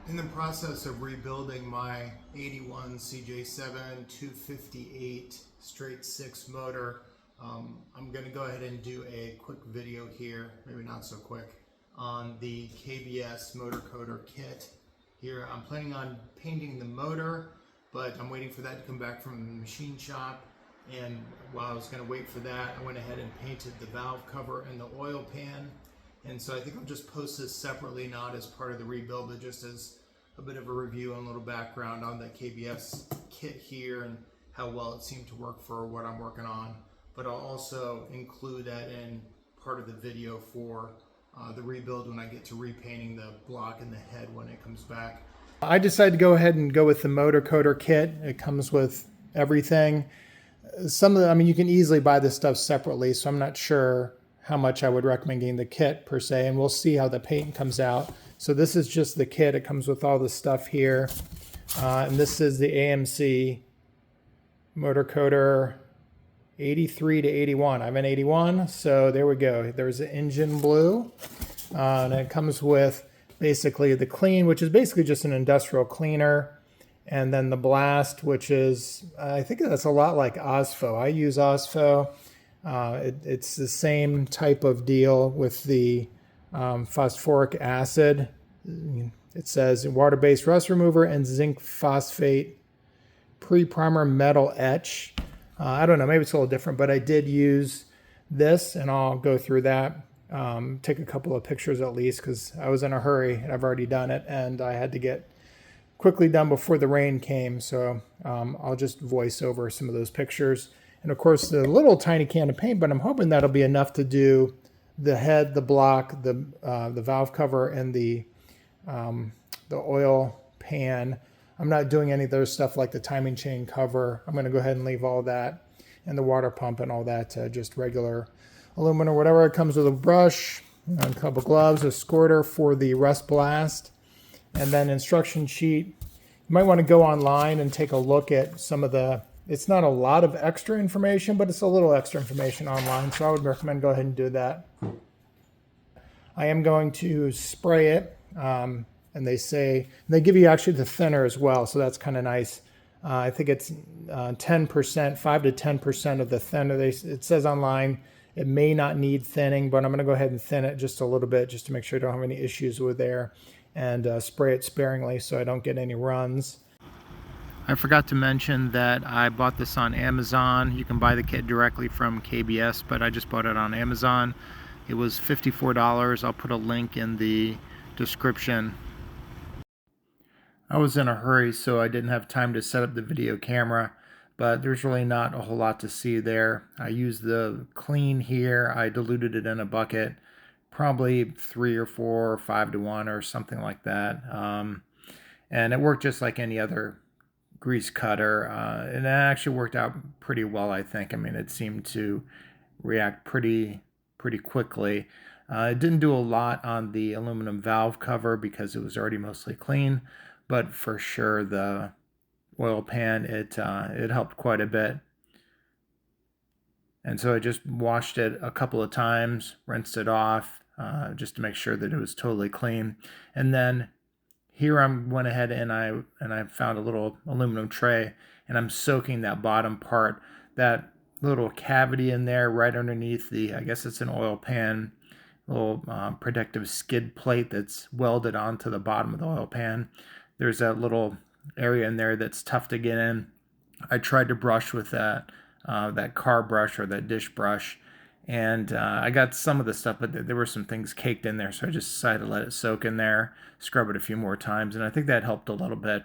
In the process of rebuilding my 81 CJ7 258 straight 6 motor, I'm going to go ahead and do a quick video here, maybe not so quick, on the KBS motor coder kit. Here I'm planning on painting the motor, but I'm waiting for that to come back from the machine shop. And while I was going to wait for that, I went ahead and painted the valve cover and the oil pan. And so I think I'll just post this separately, not as part of the rebuild, but just as a bit of a review and a little background on the KBS kit here and how well it seemed to work for what I'm working on. But I'll also include that in part of the video for the rebuild when I get to repainting the block and the head when it comes back. I decided to go ahead and go with the motor coder kit. It comes with everything. You can easily buy this stuff separately, so I'm not sure how much I would recommend getting the kit per se, and we'll see how the paint comes out. So this is just the kit. It comes with all the stuff here. And this is the AMC motor coder 83 to 81. I'm in 81, so there we go. There's the engine blue. And it comes with basically the clean, which is basically just an industrial cleaner. And then the blast, which is, I think that's a lot like OSFO. I use OSFO. It's the same type of deal with the phosphoric acid. It says water-based rust remover and zinc phosphate pre-primer metal etch. I don't know, maybe it's a little different, but I did use this, and I'll go through that. Take a couple of pictures at least, because I was in a hurry. I've already done it, and I had to get quickly done before the rain came. So I'll just voice over some of those pictures. And of course, the little tiny can of paint, but I'm hoping that'll be enough to do the head, the block, the valve cover, and the oil pan. I'm not doing any of those stuff like the timing chain cover. I'm going to go ahead and leave all that, and the water pump and all that just regular aluminum or whatever. It comes with a brush, a couple gloves, a squirter for the rust blast, and then instruction sheet. You might want to go online and take a look at some of the, it's not a lot of extra information, but it's a little extra information online, so I would recommend go ahead and do that. I am going to spray it, and they give you actually the thinner as well, so that's kind of nice. I think it's 10%, 5 to 10% of the thinner. It says online it may not need thinning, but I'm going to go ahead and thin it just a little bit just to make sure I don't have any issues with there, and spray it sparingly so I don't get any runs. I forgot to mention that I bought this on Amazon. You can buy the kit directly from KBS, but I just bought it on Amazon. It was $54. I'll put a link in the description. I was in a hurry, so I didn't have time to set up the video camera, but there's really not a whole lot to see there. I used the clean here. I diluted it in a bucket, probably 3 or 4 or 5 to 1 or something like that. And it worked just like any other grease cutter, and it actually worked out pretty well, I think. I mean, it seemed to react pretty quickly. It didn't do a lot on the aluminum valve cover because it was already mostly clean, but for sure the oil pan, it helped quite a bit. And so I just washed it a couple of times, rinsed it off, just to make sure that it was totally clean. And then here I went ahead and I found a little aluminum tray, and I'm soaking that bottom part, that little cavity in there right underneath the, I guess it's an oil pan, little protective skid plate that's welded onto the bottom of the oil pan. There's that little area in there that's tough to get in. I tried to brush with that car brush or that dish brush, and I got some of the stuff, but there were some things caked in there, so I just decided to let it soak in there, scrub it a few more times, and I think that helped a little bit.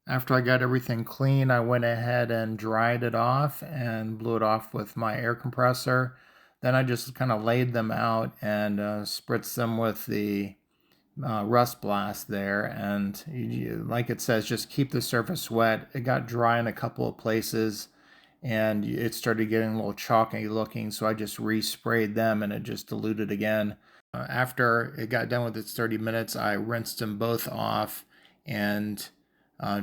After I got everything clean, I went ahead and dried it off and blew it off with my air compressor. Then I just kind of laid them out and spritzed them with the rust blast there, and like it says, just keep the surface wet. It got dry in a couple of places, and it started getting a little chalky looking, so I just resprayed them, and it just diluted again. After it got done with its 30 minutes, I rinsed them both off and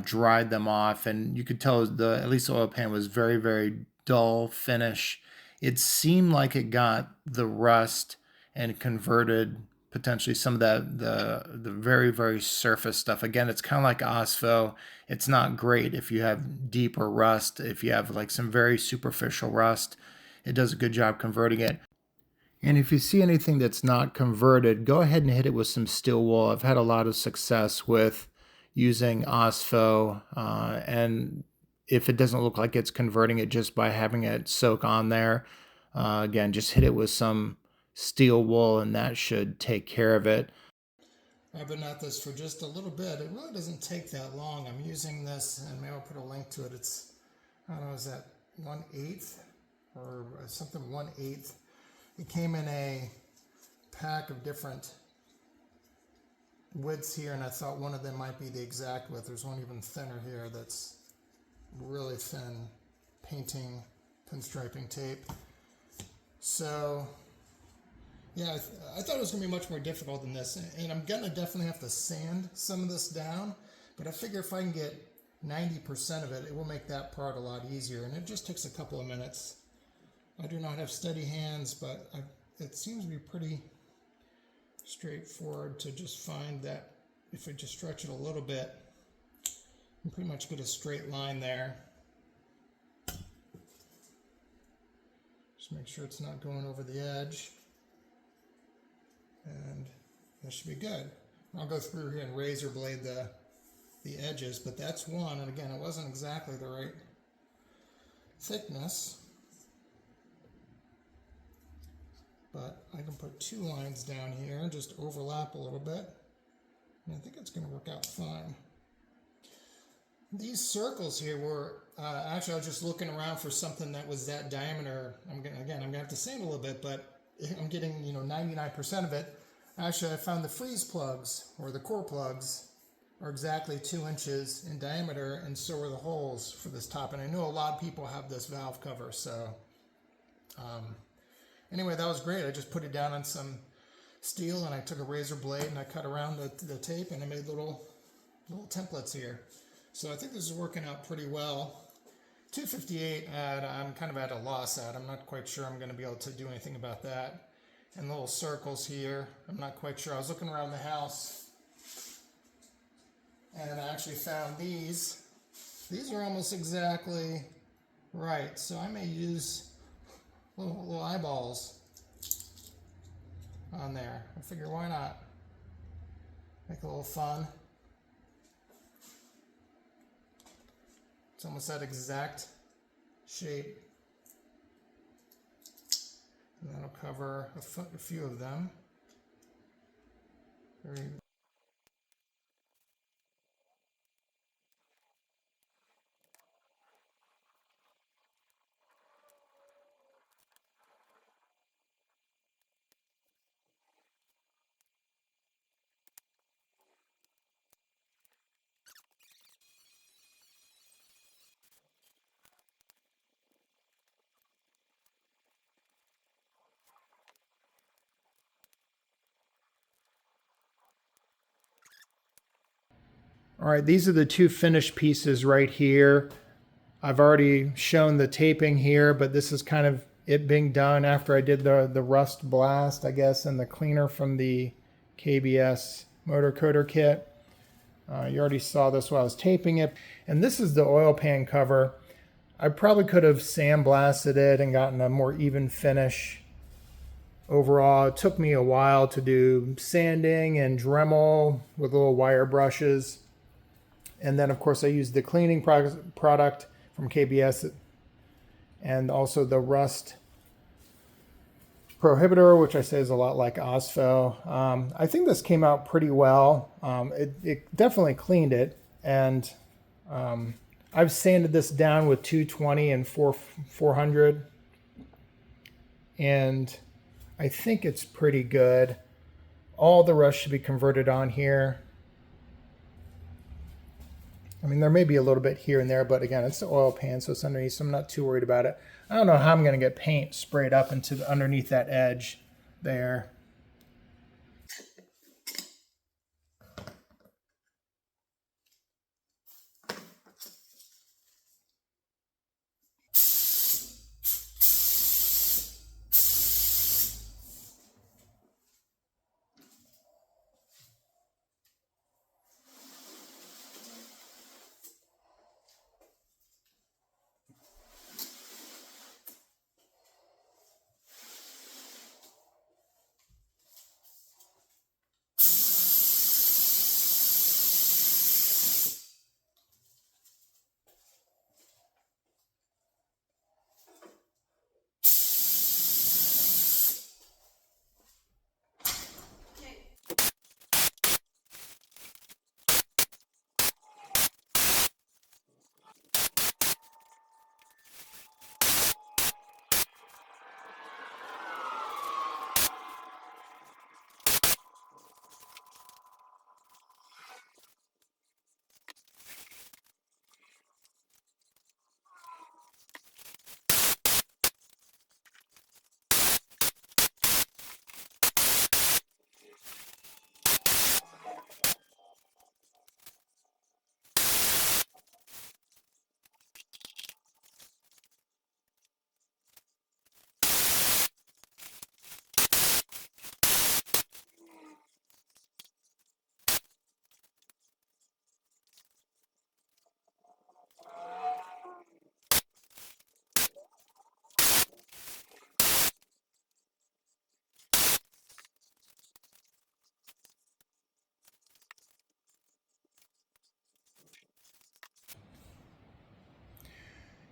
dried them off, and you could tell at least the oil pan was very dull finish. It seemed like it got the rust and converted potentially some of the very, very surface stuff. Again, it's kind of like OSFO. It's not great if you have deeper rust. If you have like some very superficial rust, it does a good job converting it. And if you see anything that's not converted, go ahead and hit it with some steel wool. I've had a lot of success with using OSFO, and if it doesn't look like it's converting it just by having it soak on there, again, just hit it with some steel wool and that should take care of it. I've been at this for just a little bit. It really doesn't take that long. I'm using this, and maybe I'll put a link to it. It's, I don't know, is that 1/8 or something 1/8? It came in a pack of different widths here, and I thought one of them might be the exact width. There's one even thinner here that's really thin painting, pinstriping tape. So yeah, I thought it was going to be much more difficult than this, and I'm going to definitely have to sand some of this down, but I figure if I can get 90% of it, it will make that part a lot easier, and it just takes a couple of minutes. I do not have steady hands, but it seems to be pretty straightforward to just find that if I just stretch it a little bit, you can pretty much get a straight line there. Just make sure it's not going over the edge, and that should be good. I'll go through here and razor blade the edges, but that's one, and again, it wasn't exactly the right thickness. But I can put 2 lines down here and just overlap a little bit. And I think it's going to work out fine. These circles here were, actually I was just looking around for something that was that diameter. I'm going to have to sand a little bit, but I'm getting, 99% of it. Actually, I found the freeze plugs, or the core plugs, are exactly 2 inches in diameter, and so are the holes for this top. And I know a lot of people have this valve cover, so anyway, that was great. I just put it down on some steel, and I took a razor blade and I cut around the tape, and I made little templates here. So I think this is working out pretty well. 258, I'm kind of at a loss at. I'm not quite sure I'm going to be able to do anything about that. And little circles here, I'm not quite sure. I was looking around the house, and I actually found these. These are almost exactly right. So I may use little eyeballs on there. I figure, why not? Make a little fun. It's almost that exact shape. And that'll cover a few of them. Very All right, these are the 2 finished pieces right here. I've already shown the taping here, but this is kind of it being done after I did the rust blast, I guess, and the cleaner from the KBS motor coater kit. You already saw this while I was taping it. And this is the oil pan cover. I probably could have sandblasted it and gotten a more even finish. Overall, it took me a while to do sanding and Dremel with little wire brushes. And then, of course, I used the cleaning product from KBS and also the rust prohibitor, which I say is a lot like OSFO. I think this came out pretty well. It definitely cleaned it. And I've sanded this down with 220 and 400. And I think it's pretty good. All the rust should be converted on here. I mean, there may be a little bit here and there, but again, it's the oil pan, so it's underneath, so I'm not too worried about it. I don't know how I'm going to get paint sprayed up into underneath that edge there.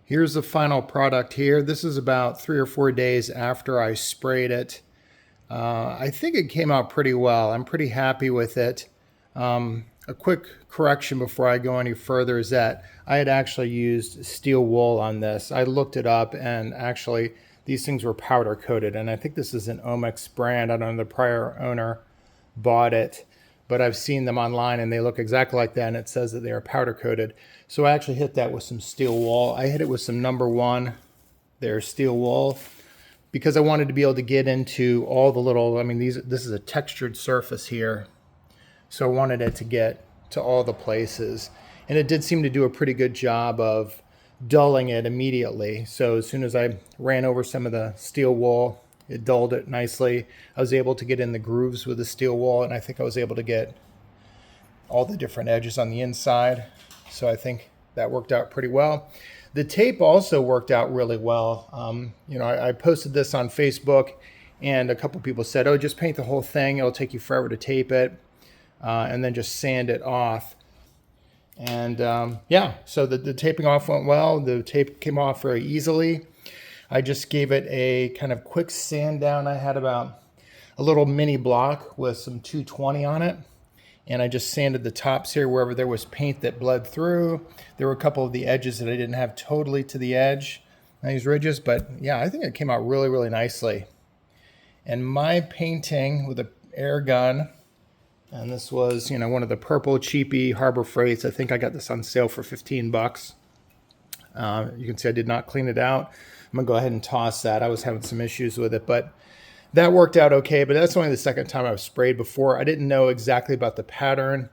Here's the final product here. This is about 3 or 4 days after I sprayed it. I think it came out pretty well. I'm pretty happy with it. A quick correction before I go any further is that I had actually used steel wool on this. I looked it up, and actually these things were powder coated, and I think this is an Omex brand. I don't know, the prior owner bought it, but I've seen them online and they look exactly like that, and it says that they are powder coated. So I actually hit that with some steel wool. I hit it with some number 1 there steel wool because I wanted to be able to get into all the little, I mean, this is a textured surface here. So I wanted it to get to all the places. And it did seem to do a pretty good job of dulling it immediately. So as soon as I ran over some of the steel wool, it dulled it nicely. I was able to get in the grooves with the steel wool, and I think I was able to get all the different edges on the inside. So I think that worked out pretty well. The tape also worked out really well. I posted this on Facebook, and a couple people said, oh, just paint the whole thing. It'll take you forever to tape it, and then just sand it off. And yeah, so the taping off went well. The tape came off very easily. I just gave it a kind of quick sand down. I had about a little mini block with some 220 on it. And I just sanded the tops here wherever there was paint that bled through. There were a couple of the edges that I didn't have totally to the edge, these ridges. But yeah, I think it came out really, really nicely. And my painting with an air gun, and this was, one of the purple cheapy Harbor Freights. I think I got this on sale for 15 bucks. You can see I did not clean it out. I'm gonna go ahead and toss that. I was having some issues with it, but that worked out okay. But that's only the second time I've sprayed before. I didn't know exactly about the pattern.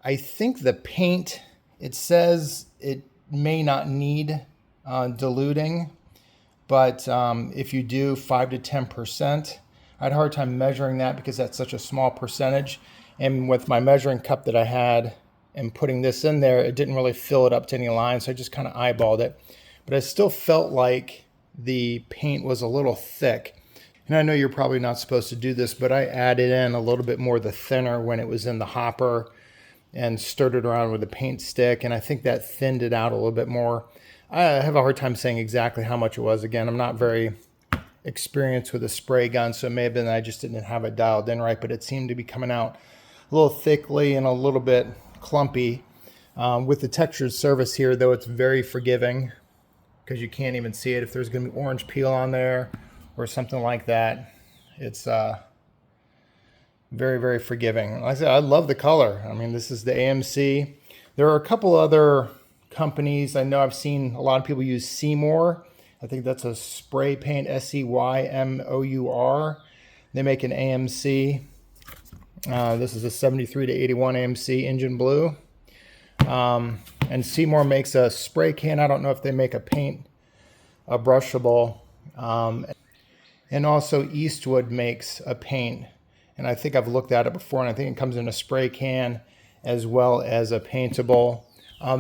I think the paint, it says it may not need diluting, but if you do 5 to 10%, I had a hard time measuring that because that's such a small percentage. And with my measuring cup that I had and putting this in there, it didn't really fill it up to any lines. So I just kind of eyeballed it. But I still felt like the paint was a little thick. And I know you're probably not supposed to do this, but I added in a little bit more of the thinner when it was in the hopper and stirred it around with a paint stick. And I think that thinned it out a little bit more. I have a hard time saying exactly how much it was. Again, I'm not very experienced with a spray gun, so it may have been I just didn't have it dialed in right, but it seemed to be coming out a little thickly and a little bit clumpy. With the textured surface here, though, it's very forgiving because you can't even see it. If there's going to be orange peel on there or something like that, it's very, very forgiving. Like I said, I love the color. I mean, this is the AMC. There are a couple other companies. I know I've seen a lot of people use Seymour. I think that's a spray paint, Seymour. They make an AMC. This is a 73 to 81 AMC engine blue. And Seymour makes a spray can. I don't know if they make a brushable. And also Eastwood makes a paint. And I think I've looked at it before, and I think it comes in a spray can as well as a paintable.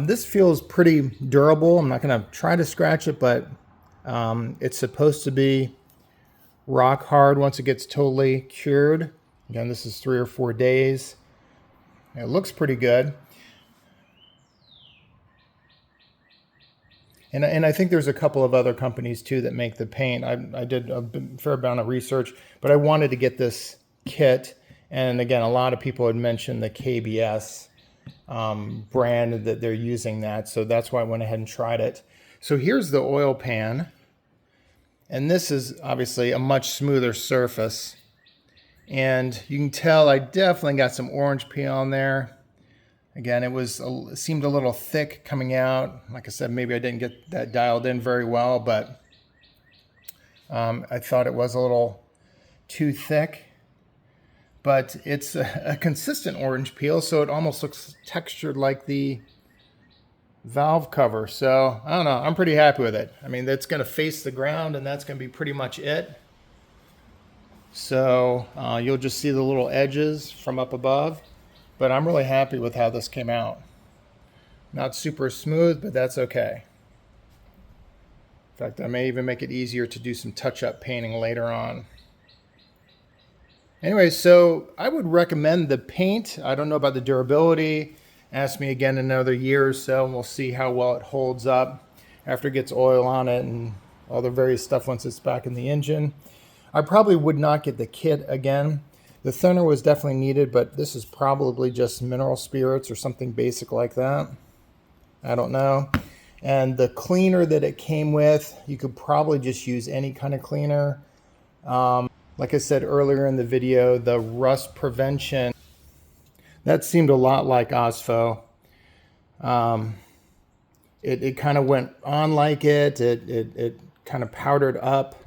This feels pretty durable. I'm not going to try to scratch it, but it's supposed to be rock hard once it gets totally cured. Again, this is 3 or 4 days. It looks pretty good. And I think there's a couple of other companies too that make the paint. I did a fair amount of research, but I wanted to get this kit. And again, a lot of people had mentioned the KBS brand that they're using that. So that's why I went ahead and tried it. So here's the oil pan. And this is obviously a much smoother surface. And you can tell I definitely got some orange peel on there. Again, it seemed a little thick coming out. Like I said, maybe I didn't get that dialed in very well, but I thought it was a little too thick. But it's a consistent orange peel, so it almost looks textured like the valve cover. So I don't know, I'm pretty happy with it. I mean, that's going to face the ground, and that's going to be pretty much it. So you'll just see the little edges from up above. But I'm really happy with how this came out. Not super smooth, but that's okay. In fact, I may even make it easier to do some touch-up painting later on. Anyway, so I would recommend the paint. I don't know about the durability. Ask me again in another year or so, and we'll see how well it holds up. after it gets oil on it and all the various stuff once it's back in the engine. I probably would not get the kit again. The thinner was definitely needed, but this is probably just mineral spirits or something basic like that. I don't know. And the cleaner that it came with, you could probably just use any kind of cleaner. Like I said earlier in the video, the rust prevention, that seemed a lot like OSFO. It kind of went on like it kind of powdered up,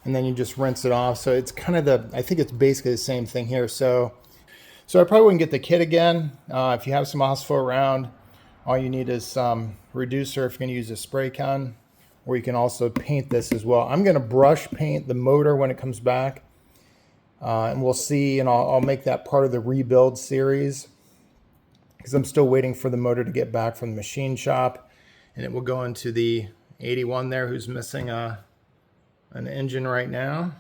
and then you just rinse it off. So it's kind of I think it's basically the same thing here. So I probably wouldn't get the kit again. If you have some OSFO around, all you need is some reducer if you're going to use a spray can, or you can also paint this as well. I'm going to brush paint the motor when it comes back, and we'll see, and I'll make that part of the rebuild series because I'm still waiting for the motor to get back from the machine shop, and it will go into the 81 there, who's missing an engine right now.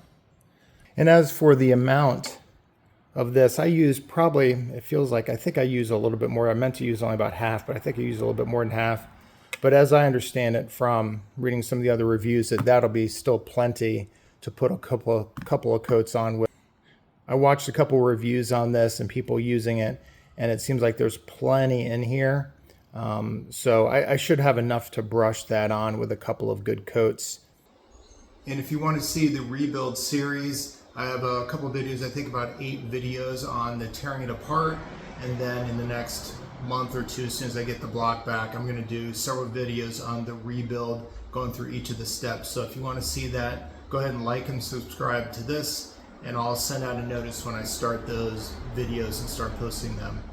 And as for the amount of this, I use probably, it feels like, I think I use a little bit more. I meant to use only about half, but I think I use a little bit more than half. But as I understand it from reading some of the other reviews, that'll be still plenty to put a couple of coats on with. I watched a couple of reviews on this and people using it, and it seems like there's plenty in here. So I should have enough to brush that on with a couple of good coats. And if you want to see the rebuild series, I have a couple of videos, I think about 8 videos on the tearing it apart. And then in the next month or two, as soon as I get the block back, I'm going to do several videos on the rebuild, going through each of the steps. So if you want to see that, go ahead and like and subscribe to this, and I'll send out a notice when I start those videos and start posting them.